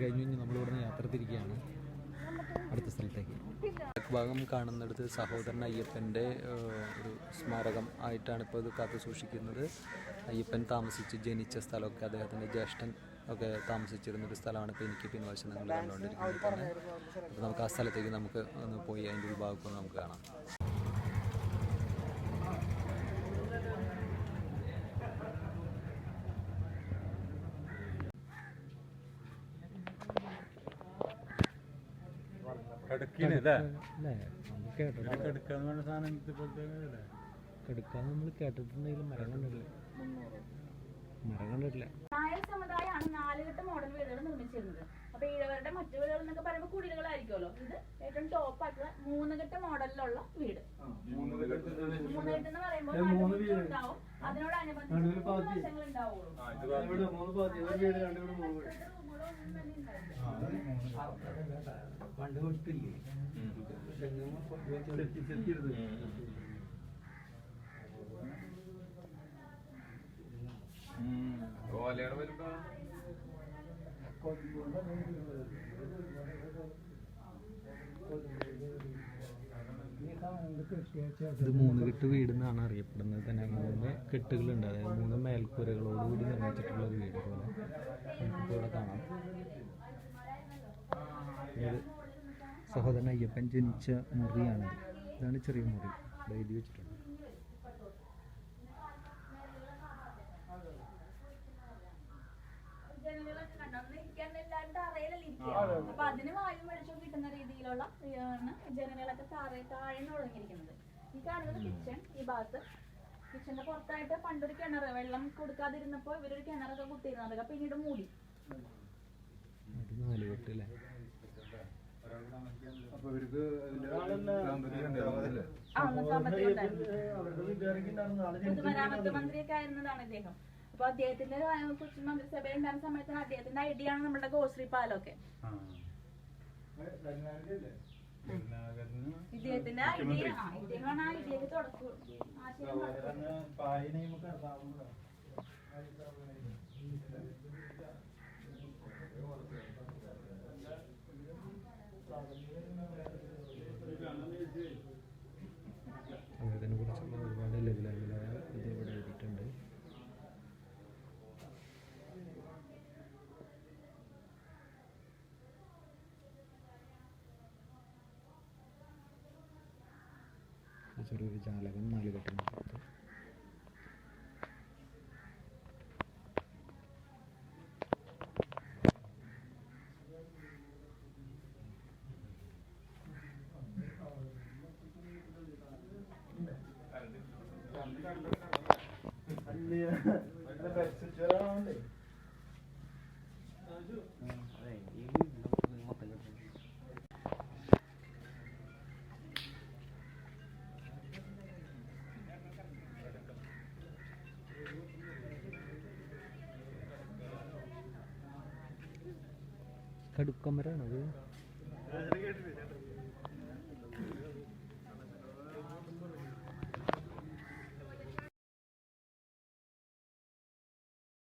കഴിഞ്ഞ് നമ്മളിവിടുന്ന് യാത്ര തിരിക്കുകയാണ് അടുത്ത സ്ഥലത്തേക്ക്. ഭാഗം കാണുന്നിടത്ത് സഹോദരൻ അയ്യപ്പൻ്റെ ഒരു സ്മാരകം ആയിട്ടാണ് ഇപ്പോൾ ഇത് കാത്തു സൂക്ഷിക്കുന്നത്. അയ്യപ്പൻ ജനിച്ച സ്ഥലമൊക്കെ അദ്ദേഹത്തിൻ്റെ ജ്യേഷ്ഠൻ ഒക്കെ താമസിച്ചിരുന്നൊരു സ്ഥലമാണ് ഇപ്പോൾ എനിക്ക് പിൻവശം നിങ്ങൾ കണ്ടുകൊണ്ടിരിക്കുന്നത് തന്നെ. അപ്പോൾ നമുക്ക് ആ സ്ഥലത്തേക്ക് നമുക്ക് ഒന്ന് പോയി അതിൻ്റെ ഉൾഭാഗമൊക്കെ നമുക്ക് കാണാം. കെടുക്കാന്ന് നമ്മൾ കേട്ടിട്ടുണ്ടെങ്കിൽ മരം കണ്ടിട്ടില്ല. നായർ സമുദായമാണ് 4 കെട്ട് മോഡൽ വീടുകൾ നിർമ്മിച്ചിരുന്നത്. അപ്പൊ ഈഴവരുടെ മറ്റു വീടുകൾ എന്നൊക്കെ പറയുമ്പോൾ കുടിലുകളായിരിക്കുമല്ലോ. ഇത് ഏറ്റവും ടോപ്പ് ആയിട്ടുള്ള 3 കെട്ട് മോഡലിലുള്ള വീട്. 3 കെട്ട് എന്ന് പറയുമ്പോൾ ഉണ്ടാവും, അതിനോടനുബന്ധിച്ച് വശങ്ങൾ ഉണ്ടാവുള്ളൂ. ഇത് 3 കെട്ട് വീട് എന്നാണ് അറിയപ്പെടുന്നത് തന്നെ. 3 കെട്ടുകളുണ്ട്, അതായത് 3 മേൽക്കൂരകളോടുകൂടി നിർമ്മിച്ചിട്ടുള്ള ഒരു വീട് പോലെ നമുക്കിപ്പോൾ ഇവിടെ കാണാം. ഇത് സഹോദരൻ അയ്യപ്പൻ ജനിച്ച മുറിയാണിത്. ഇതാണ് ചെറിയ മുറി, എഴുതി വെച്ചിട്ടുണ്ട്. അപ്പൊ അതിന് വായു വെളിച്ചം കിട്ടുന്ന രീതിയിലുള്ള ജനങ്ങളൊക്കെ താഴെന്ന് തുടങ്ങിയിരിക്കുന്നത്. ഈ കാണുന്നത് കിച്ചൺ. ഈ ഭാഗത്ത് കിച്ചന്റെ പുറത്തായിട്ട് പണ്ടൊരു കിണർ, വെള്ളം കൊടുക്കാതിരുന്നപ്പോ ഇവരൊരു കിണറൊക്കെ കുത്തിയിരുന്നത്, പിന്നീട് മൂടി. 4 കെട്ട് പൊതുമരാമത്ത് മന്ത്രിയൊക്കെ ആയിരുന്നതാണ് അദ്ദേഹം. അപ്പൊ അദ്ദേഹത്തിന്റെ കൊച്ചി മന്ത്രിസഭയിൽ ഉണ്ടായിരുന്ന സമയത്താണ് അദ്ദേഹത്തിന്റെ ഐഡിയ ആണ് നമ്മുടെ ഗോശ്രീ പാലമൊക്കെ. ഇദ്ദേഹത്തിന്റെ ഇദ്ദേഹമാണ് ആ ഐഡിയക്ക് തുടക്കം. അതിനെ കുറിച്ചുള്ള ഒരുപാട് ലഘുലേഖകളായ ഇത് ഇവിടെ എഴുതിയിട്ടുണ്ട്. ചെറിയൊരു ജാലകം 4 കെട്ടിനകത്ത്. കടുക്കമരാണത്.